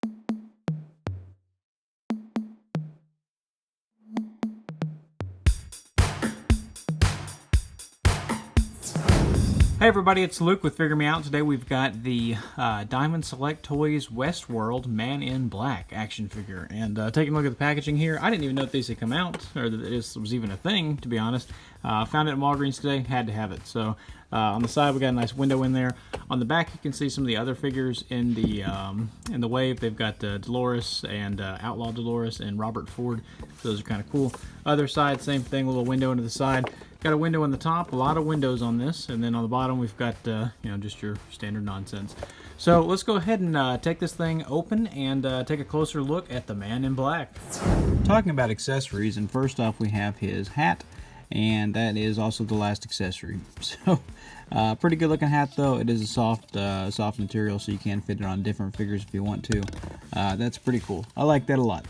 Hey everybody, it's Luke with Figure Me Out. Today we've got the Diamond Select Toys Westworld Man in Black action figure. And taking a look at the packaging here, I didn't even know that these had come out, or that this was even a thing, to be honest. Found it in Walgreens today, had to have it. So on the side we got a nice window in there. On the back you can see some of the other figures in the wave. They've got Dolores and Outlaw Dolores and Robert Ford. Those are kind of cool. Other side, same thing, a little window into the side. Got a window on the top, a lot of windows on this, and then on the bottom we've got just your standard nonsense. So let's go ahead and take this thing open and take a closer look at the Man in Black. Talking about accessories, and first off we have his hat, and that is also the last accessory. So pretty good looking hat though. It is a soft material, so you can fit it on different figures if you want to. That's pretty cool. I like that a lot.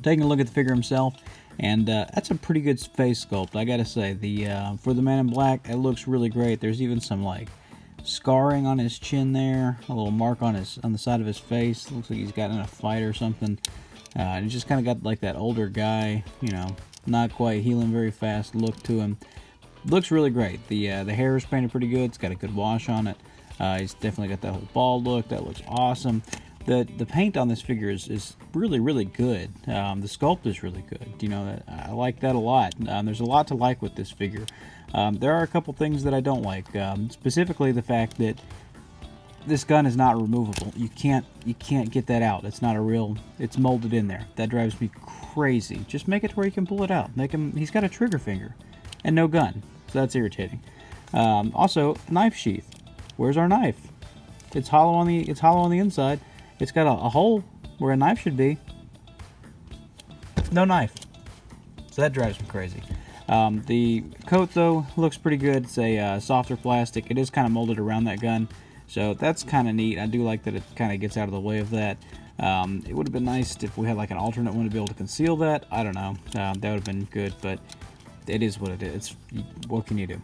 Taking a look at the figure himself. And that's a pretty good face sculpt, I gotta say. For the Man in Black, it looks really great. There's even some like scarring on his chin there, a little mark on the side of his face. Looks like he's got in a fight or something. And he's just kind of got like that older guy, not quite healing very fast look to him. Looks really great. The hair is painted pretty good. It's got a good wash on it. He's definitely got that whole bald look. That looks awesome. The paint on this figure is really, really good. The sculpt is really good. I like that a lot. There's a lot to like with this figure. There are a couple things that I don't like. Specifically the fact that this gun is not removable. You can't get that out. It's not a real. It's molded in there. That drives me crazy. Just make it to where you can pull it out. He's got a trigger finger and no gun, so that's irritating. Also, knife sheath. Where's our knife? It's hollow on the inside. It's got a hole where a knife should be. No knife. So that drives me crazy. The coat, though, looks pretty good. It's a softer plastic. It is kind of molded around that gun. So that's kind of neat. I do like that it kind of gets out of the way of that. It would have been nice if we had like an alternate one to be able to conceal that. I don't know. That would have been good, but it is what it is. What can you do?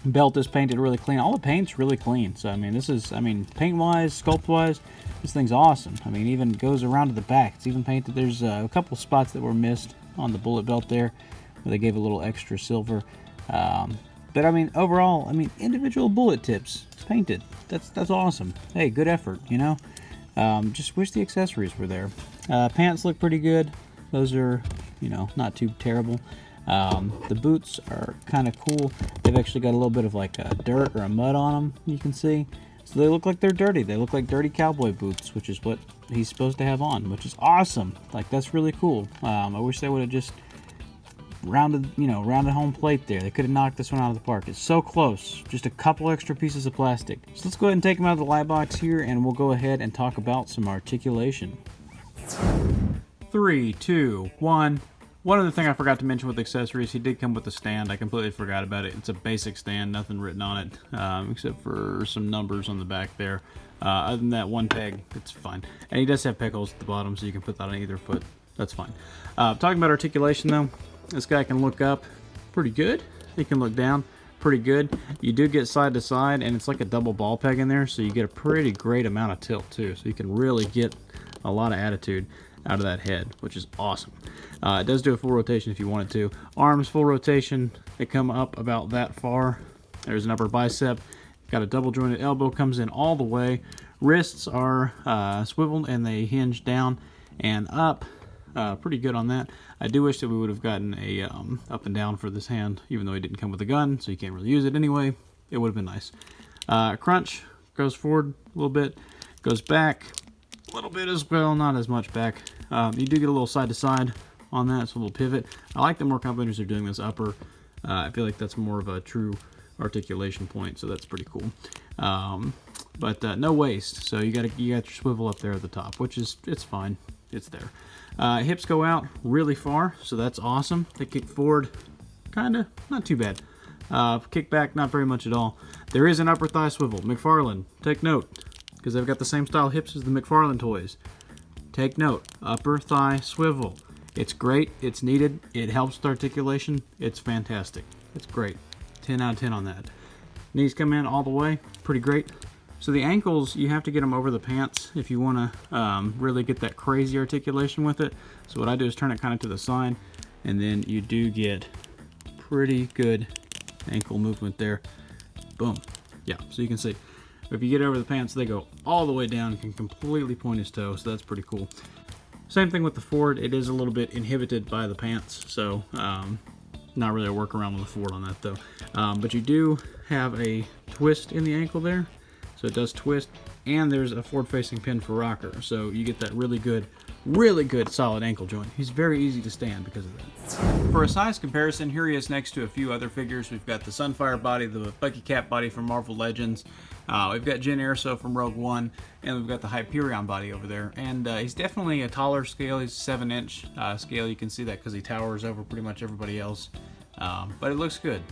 Belt is painted really clean. All the paint's really clean. So, paint-wise, sculpt-wise, this thing's awesome. Even goes around to the back. It's even painted. There's a couple spots that were missed on the bullet belt there, where they gave a little extra silver. But overall, individual bullet tips painted. That's awesome. Hey, good effort, Just wish the accessories were there. Pants look pretty good. Those are, not too terrible. The boots are kind of cool. They've actually got a little bit of like a dirt or a mud on them, you can see. So they look like they're dirty. They look like dirty cowboy boots, which is what he's supposed to have on, which is awesome. Like, that's really cool. I wish they would have just rounded home plate there. They could have knocked this one out of the park. It's so close. Just a couple extra pieces of plastic. So let's go ahead and take them out of the light box here, and we'll go ahead and talk about some articulation. 3, 2, 1. One other thing I forgot to mention with accessories, he did come with a stand. I completely forgot about it. It's a basic stand, nothing written on it, except for some numbers on the back there. Other than that, one peg, it's fine. And he does have peg holes at the bottom, so you can put that on either foot. That's fine. Talking about articulation, though, this guy can look up pretty good. He can look down pretty good. You do get side to side, and it's like a double ball peg in there, so you get a pretty great amount of tilt, too. So you can really get a lot of attitude out of that head, which is awesome. It does do a full rotation if you want it to. Arms, full rotation. They come up about that far. There's an upper bicep. Got a double jointed elbow, comes in all the way. Wrists are swiveled and they hinge down and up. Pretty good on that. I do wish that we would have gotten a up and down for this hand, even though it didn't come with a gun, so you can't really use it anyway. It would have been nice. Crunch goes forward a little bit, goes back a little bit as well, not as much back. You do get a little side to side on that, so a little pivot. I like that more companies are doing this upper. I feel like that's more of a true articulation point, so that's pretty cool. But no waist, so you got your swivel up there at the top, which is, it's fine. It's there. Hips go out really far, so that's awesome. They kick forward, kinda, not too bad. Kick back, not very much at all. There is an upper thigh swivel. McFarlane, take note, because they've got the same style hips as the McFarlane toys. Take note, upper thigh swivel. It's great, it's needed, it helps with articulation, it's fantastic. It's great. 10 out of 10 on that. Knees come in all the way, pretty great. So the ankles, you have to get them over the pants if you want to really get that crazy articulation with it. So what I do is turn it kind of to the side, and then you do get pretty good ankle movement there. Boom. Yeah, so you can see. If you get over the pants, they go all the way down and can completely point his toe, so that's pretty cool. Same thing with the Ford. It is a little bit inhibited by the pants, so not really a workaround with the Ford on that though. But you do have a twist in the ankle there. So it does twist, and there's a forward-facing pin for rocker. So you get that really good solid ankle joint. He's very easy to stand because of that. For a size comparison, here he is next to a few other figures. We've got the Sunfire body, the Bucky Cap body from Marvel Legends. We've got Jyn Erso from Rogue One, and we've got the Hyperion body over there. And he's definitely a taller scale. He's a 7-inch scale. You can see that because he towers over pretty much everybody else. But it looks good.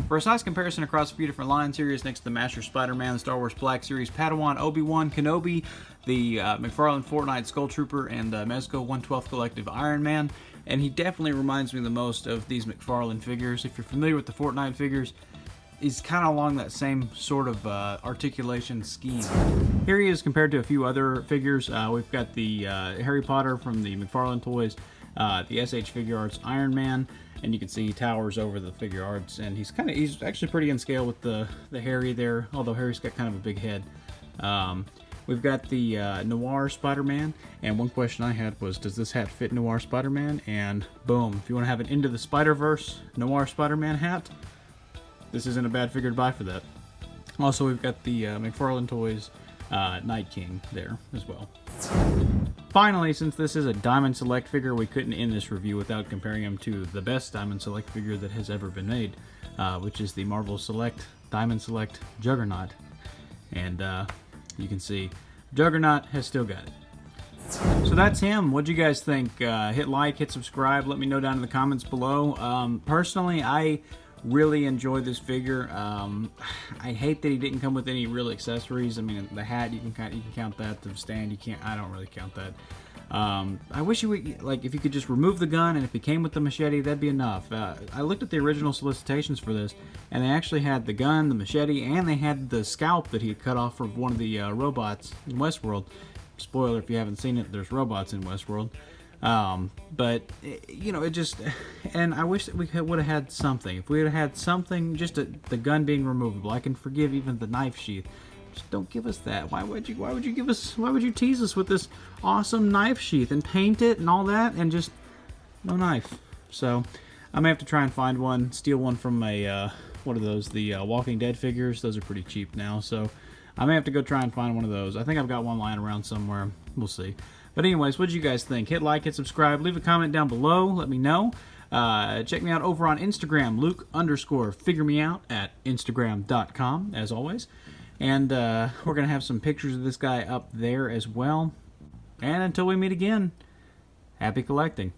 For a size comparison across a few different line series, next to the Master Spider-Man, the Star Wars Black Series Padawan, Obi-Wan Kenobi, the McFarlane Fortnite Skull Trooper, and Mezco 1/12 Collective Iron Man. And he definitely reminds me the most of these McFarlane figures. If you're familiar with the Fortnite figures, he's kind of along that same sort of articulation scheme. Here he is compared to a few other figures. We've got the Harry Potter from the McFarlane Toys, the SH Figure Arts Iron Man, and you can see he towers over the figure arts, and he's actually pretty in scale with the Harry there, although Harry's got kind of a big head. We've got the Noir Spider-Man, and one question I had was, does this hat fit Noir Spider-Man? And boom, if you want to have an Into the Spider-Verse Noir Spider-Man hat, this isn't a bad figure to buy for that. Also, we've got the McFarlane Toys Night King there as well. Finally, since this is a Diamond Select figure, we couldn't end this review without comparing him to the best Diamond Select figure that has ever been made, which is the Marvel Select Diamond Select Juggernaut. And you can see Juggernaut has still got it. So that's him. What'd you guys think? Hit like, hit subscribe, let me know down in the comments below. Personally, I really enjoy this figure. I hate that he didn't come with any real accessories. I mean, the hat, you can count that. The stand, you can't. I don't really count that. I wish you would, like, if you could just remove the gun, and if he came with the machete, that'd be enough. I looked at the original solicitations for this, and they actually had the gun, the machete, and they had the scalp that he had cut off from one of the robots in Westworld. Spoiler if you haven't seen it, there's robots in Westworld. But you know, it just, and I wish that we would have had something. If we would have had something, just the gun being removable, I can forgive even the knife sheath. Just don't give us that. Why would you tease us with this awesome knife sheath and paint it and all that, and just no knife? So I may have to try and find one, steal one from a what are those? The Walking Dead figures. Those are pretty cheap now, so I may have to go try and find one of those. I think I've got one lying around somewhere. We'll see. But anyways, what did you guys think? Hit like, hit subscribe, leave a comment down below, let me know. Check me out over on Instagram, Luke_figuremeout at Instagram.com, as always. And we're going to have some pictures of this guy up there as well. And until we meet again, happy collecting.